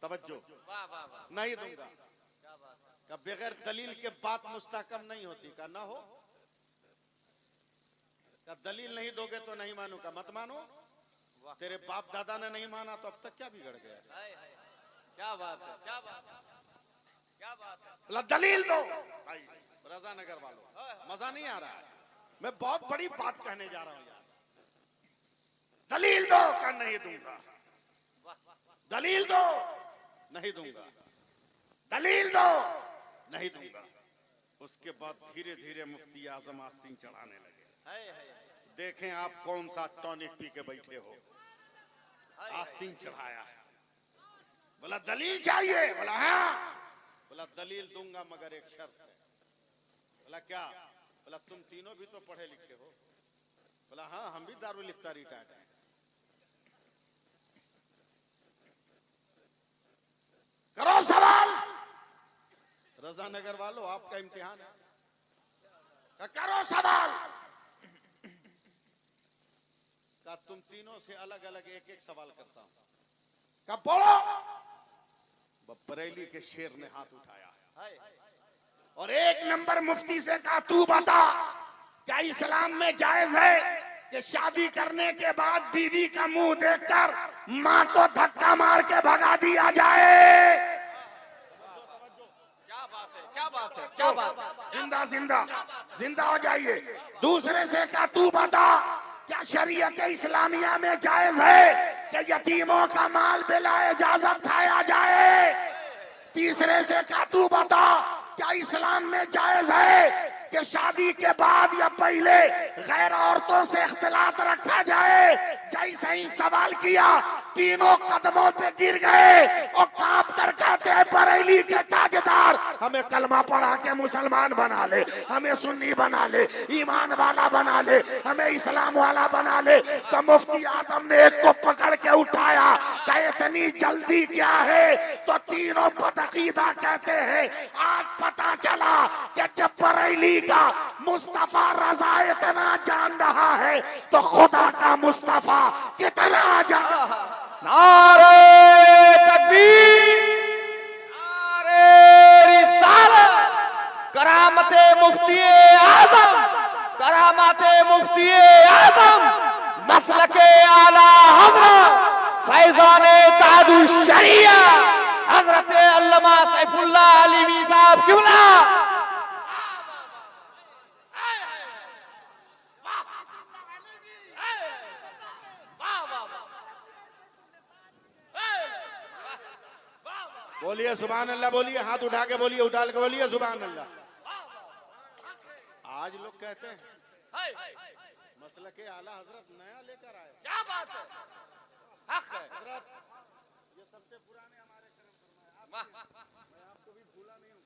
तवज्जो। वाह वाह वाह, नहीं दूंगा। क्या बात है। का बगैर दलील के बात मुस्तहकम नहीं होती। का ना हो। का दलील नहीं दोगे तो नहीं मानू। का मत मानो। तेरे बाप दादा ने नहीं माना तो अब तक क्या बिगड़ गया? हाय हाय, क्या बात है, क्या बात है, क्या बात है। बोला दलील दो। भाई रजा नगर वालों, मजा नहीं आ रहा है। मैं बहुत बड़ी बात कहने जा रहा हूं यार। दलील दो। का नहीं दूंगा। दलील दो। नहीं दूंगा। दलील दो। नहीं दूंगा। उसके बाद धीरे धीरे मुफ्ती आजम आस्तीन चढ़ाने लगे। हाय हाय, देखें आप कौन सा टॉनिक पी के बैठे हो। आस्तीन चढ़ाया। बोला दलील चाहिए? बोला हाँ। बोला दलील दूंगा मगर एक शर्त है। बोला क्या? बोला तुम तीनों भी तो पढ़े लिखे हो। बोला हाँ हम भी दारुल इफ्तारी टाइट हैं। करो सवाल। रजा नगर वालों आपका इम्तिहान है, करो सवाल। का तुम तीनों से अलग अलग एक एक सवाल करता हूं। कब बोलो। बरेली के शेर ने हाथ उठाया और एक नंबर मुफ्ती से कहा तू बता क्या इस्लाम में जायज है कि शादी करने के बाद बीवी का मुंह देखकर मां को धक्का मार के भगा दिया जाए। क्या बात है, क्या बात है, क्या बात है। जिंदा जिंदा जिंदा हो जाइए। दूसरे से कहा तू बता क्या शरीयत इस्लामिया में जायज है कि यतीमों का माल बिला इजाजत खाया जाए। तीसरे से कहा तू बता क्या इस्लाम में जायज है कि शादी के बाद या पहले गैर औरतों से इख्तिलात रखा जाए। जैसे ही सवाल किया तीनों कदमों पे गिर गए और कांप कर कहते हैं बरेली के ताजदार हमें कलमा पढ़ा के मुसलमान बना ले, हमें सुन्नी बना ले, ईमान वाला बना ले, हमें इस्लाम वाला बना ले। तो मुफ्ती आजम ने एक को पकड़ के उठाया कि इतनी जल्दी क्या है। तो तीनों बदअकीदा कहते हैं आज पता चला कि जब बरेली का मुस्तफा रजा इतना जान रहा है तो खुदा का मुस्तफा कितना जान। नारे तकबीर, नारे रिसालत, करामते मुफ्ती आजम, करामते मुफ्ती आजम, मसलके आला हजरत फैजाने ताजुल शरिया हजरत अल्लामा सैफुल्लाह अलीमी साहब किबला। बोलिए सुभान अल्लाह, बोलिए हाथ उठा के बोलिए, उठा के बोलिए सुभान अल्लाह। आज लोग कहते हैं मसलक के आला हजरत नया लेकर आए। क्या बात है, हक है। हजरत ये सबसे पुराने हमारे करम फरमाए। मैं आपको भी भूला नहीं हूँ,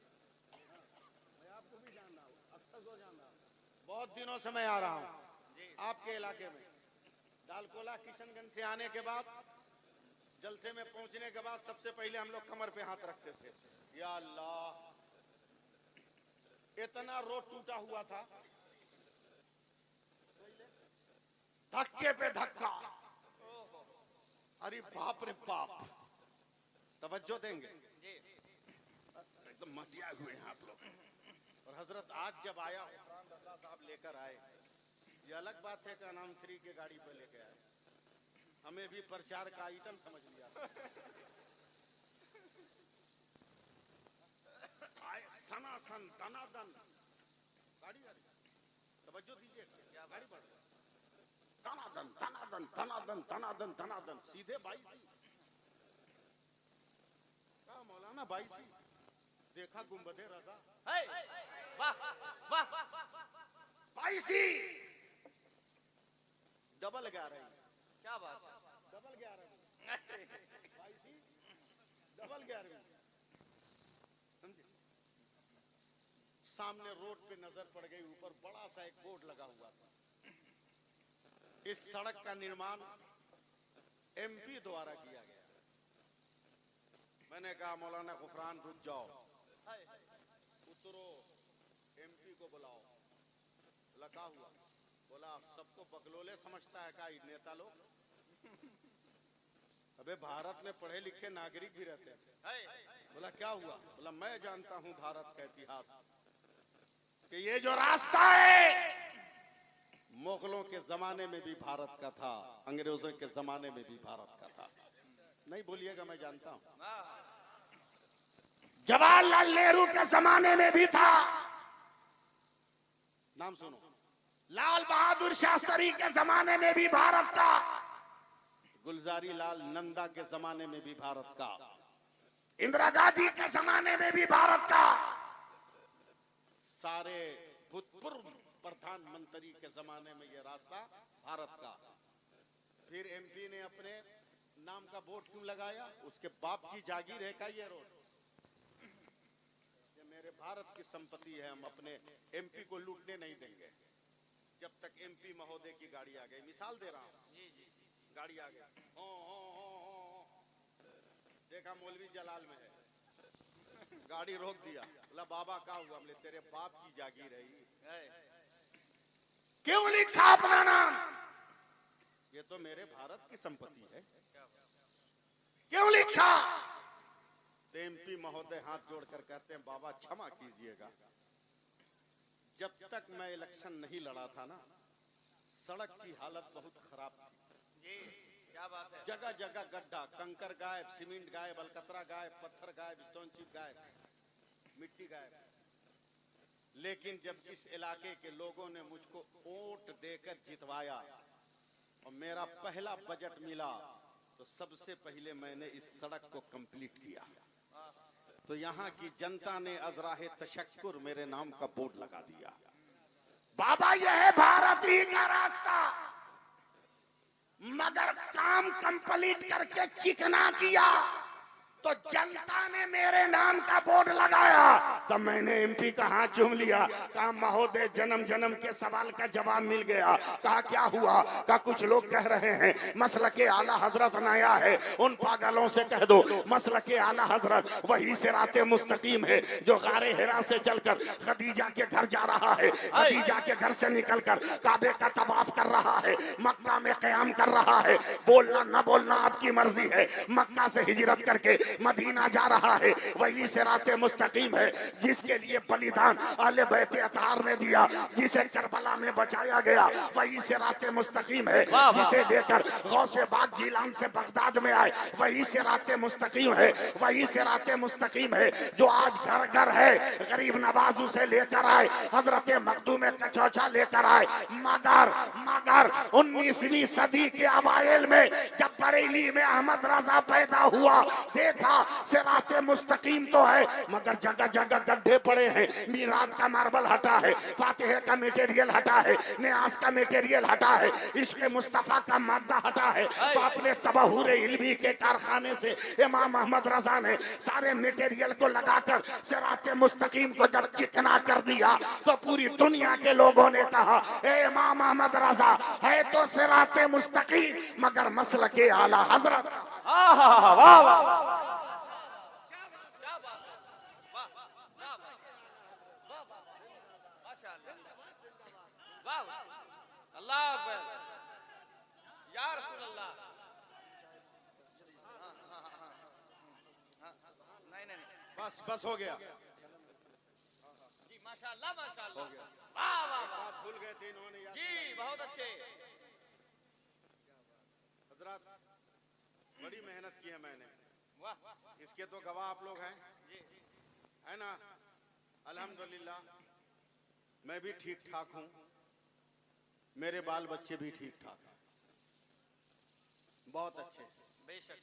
मैं आपको भी जान रहा हूँ, अक्सर को जान रहा हूँ। बहुत दिनों से मैं आ रहा हूँ आपके इलाके में। दालकोला किशनगंज से आने के बाद जलसे में पहुंचने के बाद सबसे पहले हम लोग कमर पे हाथ रखते थे। या अल्लाह इतना रोड टूटा हुआ था, धक्के पे धक्का। अरे बाप रे बाप, तवज्जो देंगे एकदम मटिया हुए हैं आप लोग। और हजरत आज जब आया उमरान रजा साहब लेकर आए, ये अलग बात है कि अनाम श्री के गाड़ी पे लेके आए, हमें भी प्रचार का आइटम समझ लिया। सनासन दनादन गाड़ी आ रही, तवज्जो दीजिए, गाड़ी बढ़ रही, दनादन दनादन दनादन दनादन दनादन सीधे 22 का मौलाना 22 देखा गुंबदे रजा। वाह वाह, 22 डबल 11। क्या बात है, डबल 11 डबल 11 समझे। सामने रोड पे नजर पड़ गई, ऊपर बड़ा सा एक बोर्ड लगा हुआ था, इस सड़क का निर्माण एमपी द्वारा किया गया। मैंने कहा मौलाना गुफरान रुक जाओ, उतरो, एमपी को बुलाओ। लगा हुआ बोला सबको बकलोले समझता है का नेता लोग। अबे भारत में पढ़े लिखे नागरिक भी रहते हैं। बोला क्या हुआ? बोला मैं जानता हूं भारत का इतिहास कि ये जो रास्ता है मुगलों के जमाने में भी भारत का था, अंग्रेजों के जमाने में भी भारत का था। नहीं बोलिएगा, मैं जानता हूं। जवाहरलाल नेहरू के जमाने में भी था, नाम सुनो। लाल बहादुर शास्त्री के जमाने में भी भारत का, गुलजारी लाल नंदा के जमाने में भी भारत का, इंदिरा गांधी के जमाने में भी भारत का, सारे भूतपूर्व प्रधानमंत्री के जमाने में ये रास्ता भारत का। फिर एमपी ने अपने नाम का बोर्ड क्यों लगाया? उसके बाप की जागीर है का ये रोड? ये मेरे भारत की संपत्ति है, हम अपने एमपी को लूटने नहीं देंगे जब तक एमपी महोदय की गाड़ी आ गई। मिसाल दे रहा हूँ, गाड़ी आ गई, देखा मौलवी जलाल में है, गाड़ी रोक दिया, बोला बाबा क्या हुआ? हमने तेरे बाप की जागीर है, क्यों लिखा अपना नाम? ये तो मेरे भारत की संपत्ति है, क्यों लिखा? तो एमपी महोदय हाथ जोड़कर कहते हैं बाबा क्षमा कीजिएगा, जब तक मैं इलेक्शन नहीं लड़ा था ना, सड़क की हालत बहुत खराब थी। क्या बात है? जगह जगह गड्ढा, कंकर गायब, सीमेंट गायब, अलकतरा गायब, पत्थर गायब, स्टोन चिप गायब, मिट्टी गायब। लेकिन जब इस इलाके के लोगों ने मुझको वोट देकर जितवाया और मेरा पहला बजट मिला, तो सबसे पहले मैंने इस सड़क को कंप्लीट किया। तो यहाँ की जनता ने अजराहे तशक्कुर मेरे नाम का बोर्ड लगा दिया। बाबा यह है भारत ही का रास्ता, मगर काम कंप्लीट करके चिकना किया तो जनता ने मेरे नाम का बोर्ड लगाया। तब मैंने एमपी का हाथ चूम लिया, कहा महोदय जन्म जन्म के सवाल का जवाब मिल गया। कहा क्या हुआ? कहा कुछ लोग कह रहे हैं मसलके आला हजरत नया है, उन पागलों से कह दो मसलके आला हजरत वही सिराते मुस्तकीम है जो गारे हिरा से चलकर खदीजा के घर जा रहा है, खदीजा के घर से निकलकर काबे का तवाफ कर रहा है, मक्का में क़याम कर रहा है। बोलना न बोलना आपकी मर्जी है। मक्का से हिजरत करके मदीना जा रहा है, वही सिराते मुस्तकीम है जिसके लिए बलिदान आले बैत अतार ने दिया, जिसे करबला में बचाया गया, वही सिराते मुस्तकीम है जिसे लेकर गौसे बाग जिलान से बगदाद में आए, वही सिराते मुस्तकीम है, वही सिराते मुस्तकीम है जो आज घर घर है। गरीब नवाज उसे लेकर आए, हजरत मखदूम कचौचा लेकर आए। मगर 19वीं सदी के अवाइल में जब बरेली में अहमद रजा पैदा हुआ, देखा सिराते मुस्तकीम तो है मगर जगह जगह गड्ढे पड़े हैं। मीरात का मार्बल हटा है, फातिहे का मटेरियल हटा है, नियाज का मटेरियल हटा है, इश्क मुस्तफा का मादा हटा है। तो अपने तबहूर इल्मी के कारखाने से इमाम अहमद रजा ने सारे मटेरियल को लगाकर सिराते मुस्तकीम को जब चिकना कर दिया तो पूरी दुनिया के लोगों ने कहा ए इमाम अहमद रजा है तो सिराते मुस्तकीम मगर मसलके आला हजरत। वाह वाह वाह, अल्लाह अकबर या रसूल अल्लाह। नहीं बस हो गया जी, माशाअल्लाह माशाअल्लाह, वाह वाह वाह, भूल गए थे इन्होंने जी, बहुत अच्छे। हजरत बड़ी मेहनत की है मैंने, वाह, इसके तो गवाह आप लोग हैं, है ना? अल्हम्दुलिल्लाह मैं भी ठीक ठाक हूँ, मेरे बाल बच्चे भी ठीक ठाक हैं, बहुत अच्छे, बेशक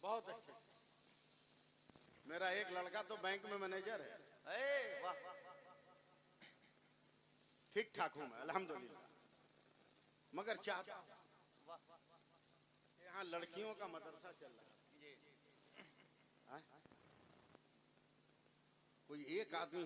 बहुत अच्छे। मेरा एक लड़का तो बैंक में मैनेजर है, वाह, ठीक ठाक हूँ मैं अल्हम्दुलिल्लाह। मगर चाहता यहाँ लड़कियों का मदरसा चल रहा है, कोई एक आदमी